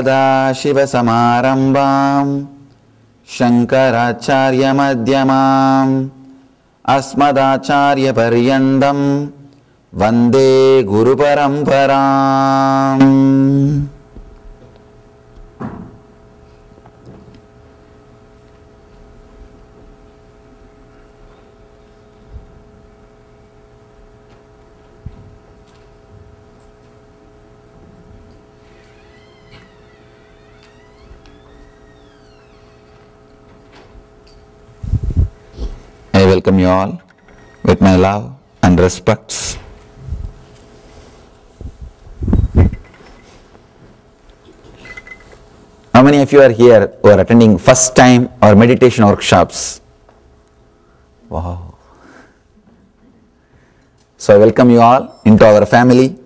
सदाशिवसमारम्भां शङ्कराचार्यमध्यमाम् अस्मदाचार्यपर्यन्तं वन्दे गुरुपरम्पराम्. I welcome you all with my love and respects. How many of you are here who are attending first time or meditation workshops? Wow. So I welcome you all into our family.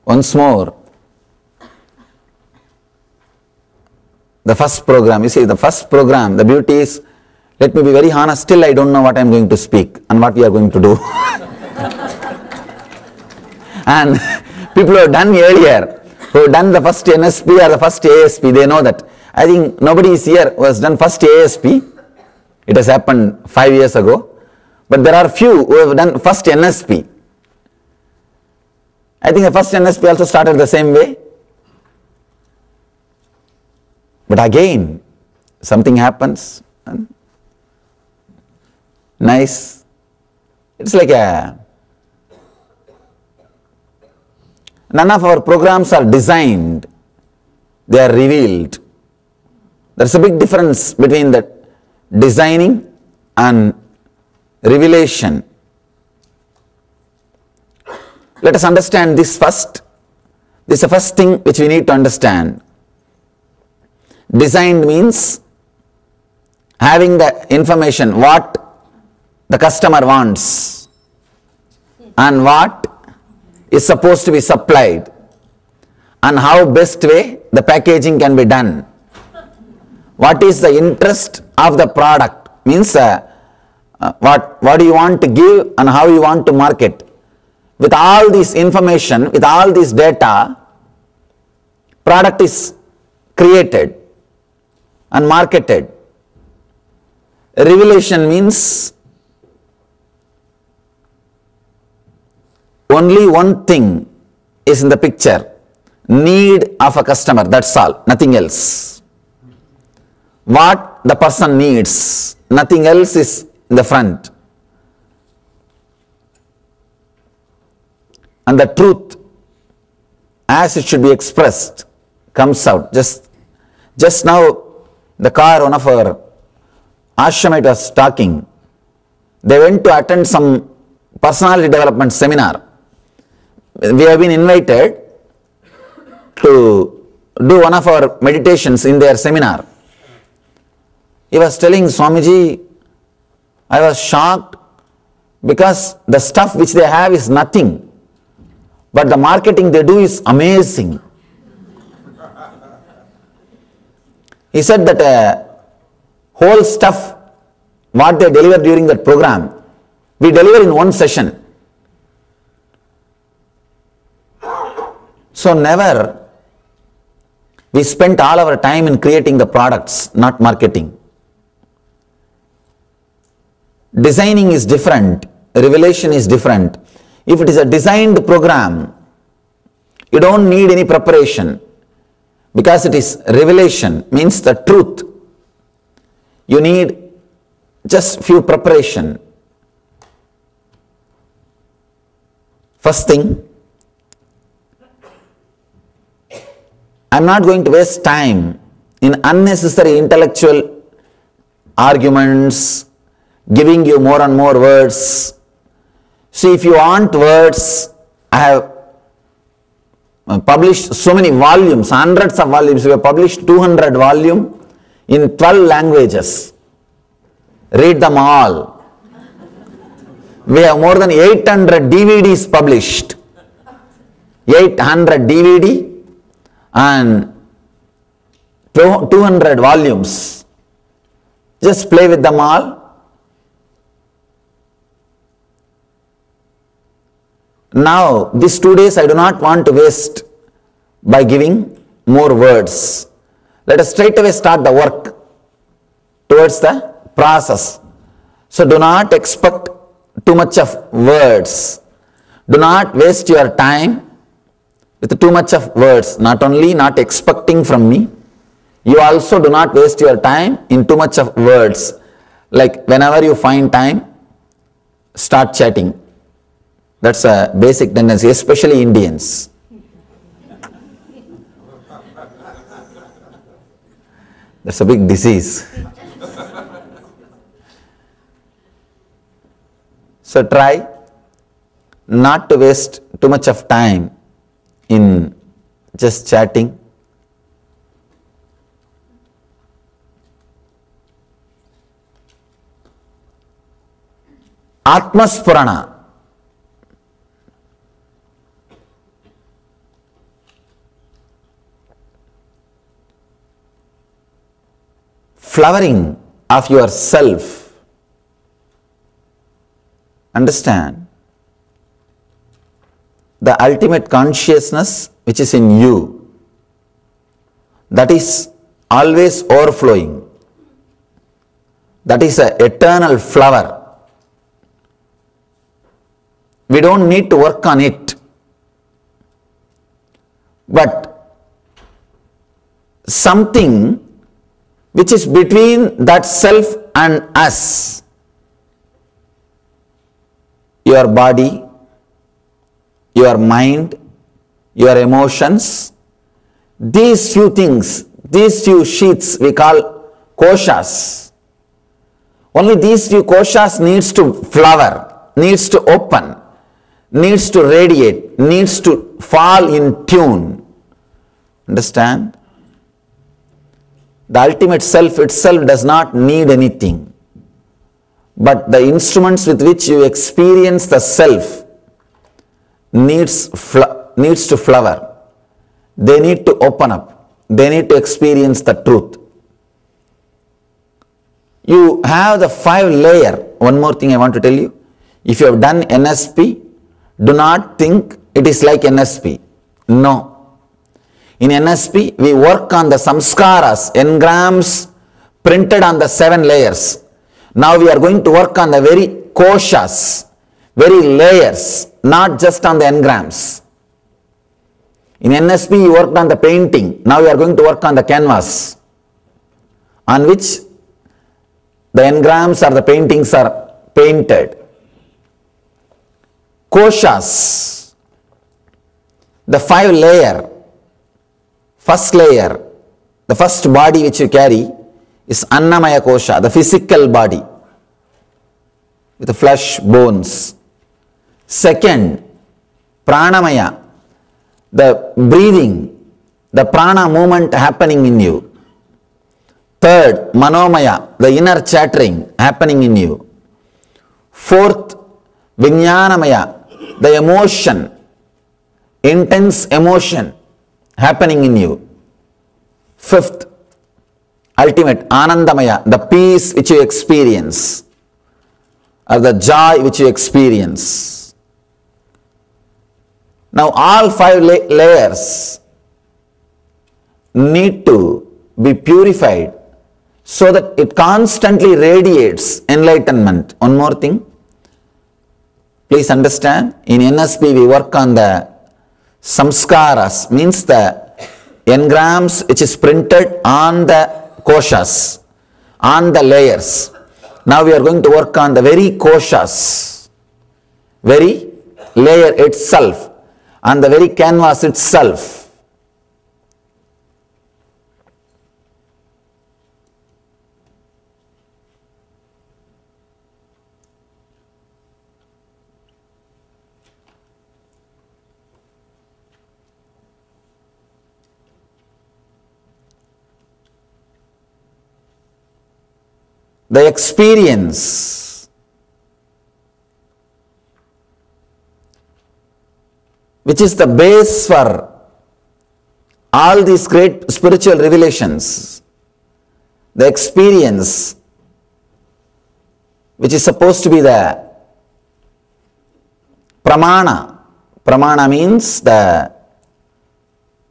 Once more, the first program, you see the first program, the beauty is, let me be very honest, still I don't know what I am going to speak and what we are going to do. And people who have done earlier, who have done the first NSP or the first ASP, they know that. I think nobody is here who has done first ASP. It has happened 5 years ago. But there are few who have done first NSP. I think the first NSP also started the same way. But again, something happens. Nice. It's like none of our programs are designed. They are revealed. There's a big difference between the designing and revelation. Let us understand this first. This is the first thing which we need to understand. Designed means having the information, what the customer wants and what is supposed to be supplied and how best way the packaging can be done. What is the interest of the product, means what do you want to give and how you want to market. With all this information, with all this data, product is created and marketed. Revelation means only one thing is in the picture, need of a customer, that's all, nothing else. What the person needs, nothing else is in the front. And the truth, as it should be expressed, comes out. Just now, the car, one of our ashramite was talking. They went to attend some personality development seminar. We have been invited to do one of our meditations in their seminar. He was telling, Swamiji, I was shocked because the stuff which they have is nothing. But the marketing they do is amazing. He said that whole stuff, what they deliver during that program, we deliver in one session. So never, we spent all our time in creating the products, not marketing. Designing is different, revelation is different. If it is a designed program, you don't need any preparation because it is revelation, means the truth. You need just few preparation. First thing, I'm not going to waste time in unnecessary intellectual arguments, giving you more and more words. See, if you want words, I have published so many volumes, hundreds of volumes. We have published 200 volumes in 12 languages. Read them all. We have more than 800 DVDs published. 800 DVD and 200 volumes. Just play with them all. Now, these 2 days I do not want to waste by giving more words. Let us straight away start the work towards the process. So do not expect too much of words. Do not waste your time with too much of words. Not only not expecting from me, you also do not waste your time in too much of words. Like whenever you find time, start chatting. That's a basic tendency, especially Indians. That's a big disease. So try not to waste too much of time in just chatting. Atmaspurana. Flowering of yourself. Understand? The ultimate consciousness which is in you, that is always overflowing. That is an eternal flower. We don't need to work on it. But something which is between that self and us, your body, your mind, your emotions, these few things, these few sheets we call koshas. Only these few koshas needs to flower, needs to open, needs to radiate, needs to fall in tune. Understand? The ultimate self itself does not need anything. But the instruments with which you experience the self needs to flower. They need to open up. They need to experience the truth. You have the 5 layer. One more thing I want to tell you. If you have done NSP, do not think it is like NSP. No. In NSP, we work on the samskaras, engrams printed on the 7 layers. Now we are going to work on the very koshas, very layers, not just on the engrams. In NSP, you worked on the painting. Now we are going to work on the canvas, on which the engrams or the paintings are painted. Koshas, the 5 layer. First layer, the first body which you carry is Annamaya Kosha, the physical body with the flesh, bones. Second, Pranamaya, the breathing, the prana movement happening in you. Third, Manomaya, the inner chattering happening in you. Fourth, Vijnanamaya, the emotion, intense emotion happening in you. Fifth, ultimate, Anandamaya, the peace which you experience, or the joy which you experience. Now all 5 layers need to be purified so that it constantly radiates enlightenment. One more thing, please understand, in NSP we work on the samskaras, means the engrams which is printed on the koshas, on the layers. Now we are going to work on the very koshas, very layer itself, on the very canvas itself. The experience which is the base for all these great spiritual revelations, the experience which is supposed to be the pramana. Pramana means the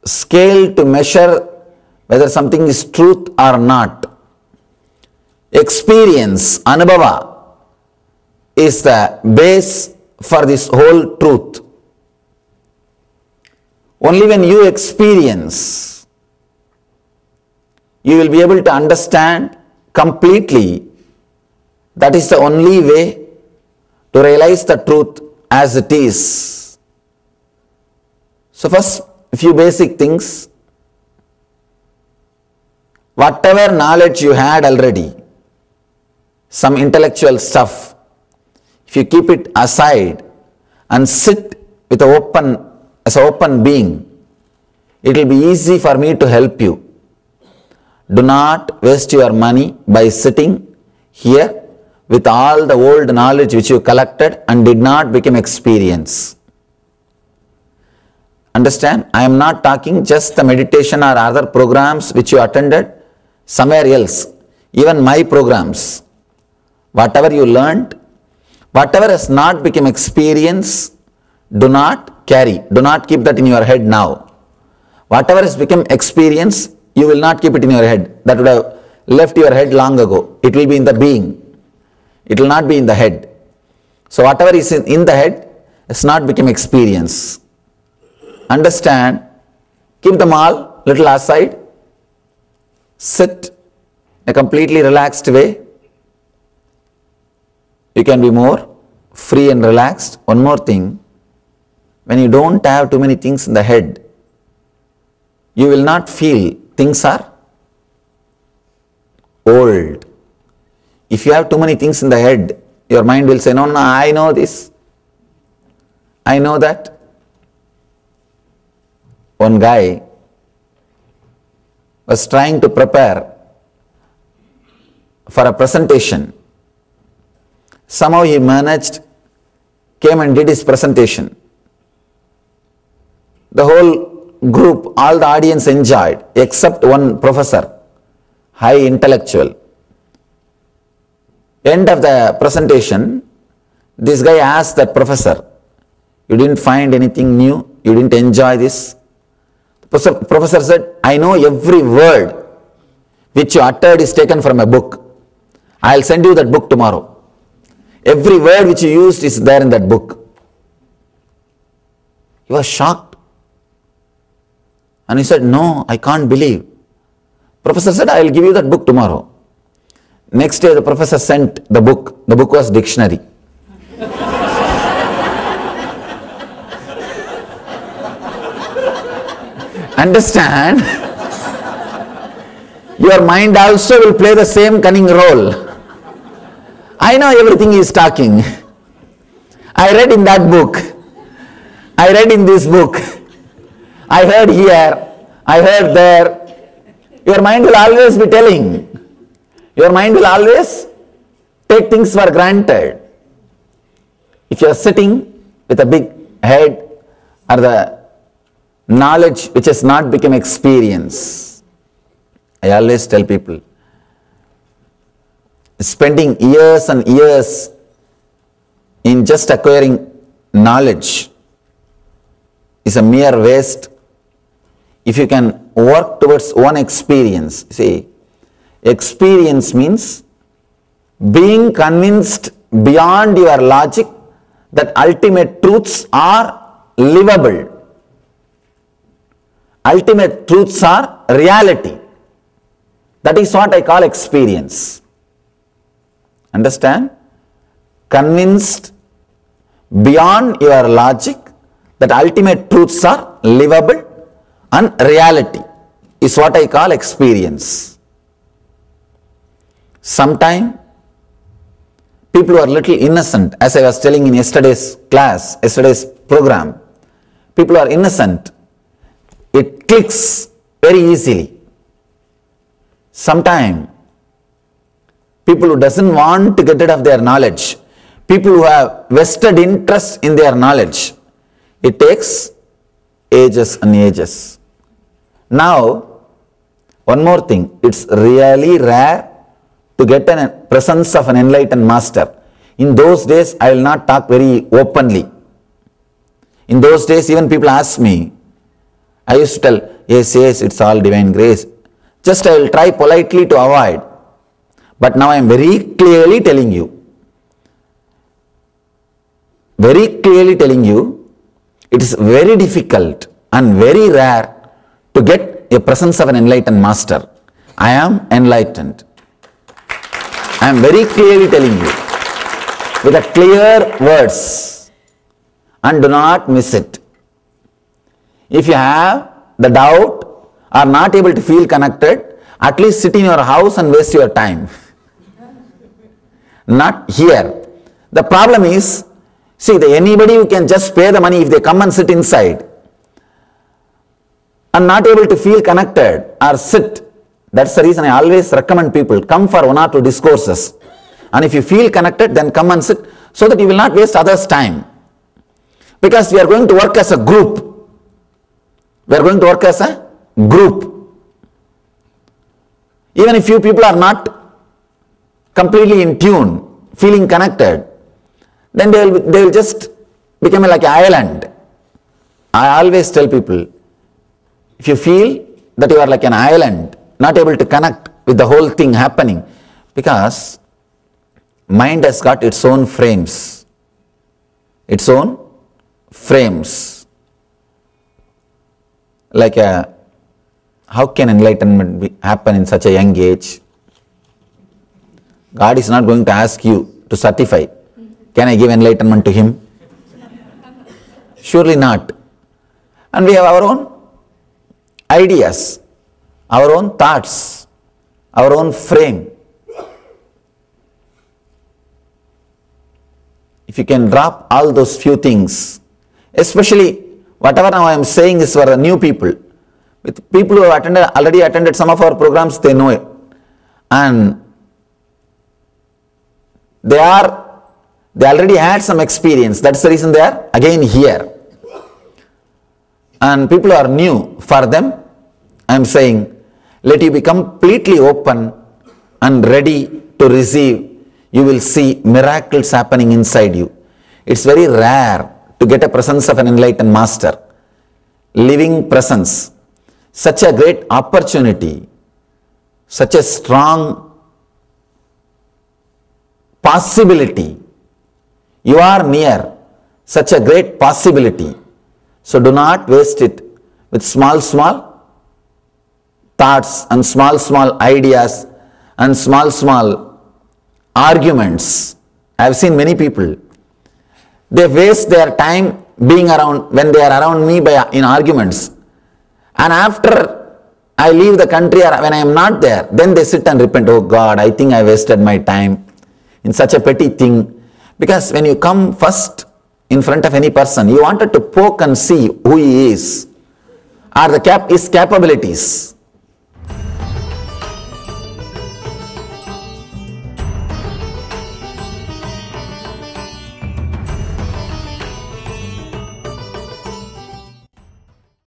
scale to measure whether something is truth or not. Experience, anubhava, is the base for this whole truth. Only when you experience, you will be able to understand completely. That is the only way to realize the truth as it is. So first, a few basic things. Whatever knowledge you had already, some intellectual stuff, if you keep it aside and sit with as an open being, it will be easy for me to help you. Do not waste your money by sitting here with all the old knowledge which you collected and did not become experience. Understand? I am not talking just the meditation or other programs which you attended somewhere else. Even my programs, whatever you learned, whatever has not become experience, do not carry. Do not keep that in your head now. Whatever has become experience, you will not keep it in your head. That would have left your head long ago. It will be in the being. It will not be in the head. So whatever is in the head has not become experience. Understand? Keep them all little aside. Sit in a completely relaxed way. You can be more free and relaxed. One more thing. When you don't have too many things in the head, you will not feel things are old. If you have too many things in the head, your mind will say, no, I know this. I know that. One guy was trying to prepare for a presentation. Somehow he managed, came and did his presentation. The whole group, all the audience enjoyed, except one professor, high intellectual. End of the presentation, this guy asked that professor, you didn't find anything new? You didn't enjoy this? The professor said, I know every word which you uttered is taken from a book. I'll send you that book tomorrow. Every word which you used is there in that book. He was shocked. And he said, no, I can't believe. Professor said, I will give you that book tomorrow. Next day the professor sent the book. The book was dictionary. Understand? Your mind also will play the same cunning role. I know everything he is talking. I read in that book. I read in this book. I heard here. I heard there. Your mind will always be telling. Your mind will always take things for granted. If you are sitting with a big head or the knowledge which has not become experience, I always tell people, spending years and years in just acquiring knowledge is a mere waste. If you can work towards one experience, see, experience means being convinced beyond your logic that ultimate truths are livable. Ultimate truths are reality. That is what I call experience. Understand? Convinced beyond your logic that ultimate truths are livable and reality is what I call experience. Sometimes people who are little innocent, as I was telling in yesterday's class, yesterday's program, people who are innocent, it clicks very easily. Sometimes people who doesn't want to get rid of their knowledge, people who have vested interest in their knowledge, it takes ages and ages. Now, one more thing, it's really rare to get a presence of an enlightened master. In those days, I will not talk very openly. In those days, even people ask me, I used to tell, yes, it's all divine grace. Just I will try politely to avoid. But now I am very clearly telling you, it is very difficult and very rare to get a presence of an enlightened master. I am enlightened. I am very clearly telling you with a clear words, and do not miss it. If you have the doubt or not able to feel connected, at least sit in your house and waste your time. Not here. The problem is, see, anybody who can just pay the money if they come and sit inside and not able to feel connected or sit. That's the reason I always recommend people, come for 1 or 2 discourses. And if you feel connected, then come and sit so that you will not waste others' time. Because we are going to work as a group. We are going to work as a group. Even if few people are not completely in tune, feeling connected, then they will just become like an island. I always tell people, if you feel that you are like an island, not able to connect with the whole thing happening, because mind has got its own frames. Its own frames. Like how can enlightenment happen in such a young age? God is not going to ask you to certify. Can I give enlightenment to him? Surely not. And we have our own ideas, our own thoughts, our own frame. If you can drop all those few things, especially whatever now I am saying is for new people. With people who have already attended some of our programs, they know it. And they already had some experience. That's the reason they are again here. And people who are new, for them, I am saying, let you be completely open and ready to receive. You will see miracles happening inside you. It's very rare to get a presence of an enlightened master. Living presence. Such a great opportunity. Such a strong possibility. You are near such a great possibility. So do not waste it with small thoughts and small ideas and small arguments. I have seen many people. They waste their time being around, when they are around me in arguments. And after I leave the country or when I am not there, then they sit and repent. Oh God, I think I wasted my time in such a petty thing. Because when you come first in front of any person, you wanted to poke and see who he is, or his capabilities.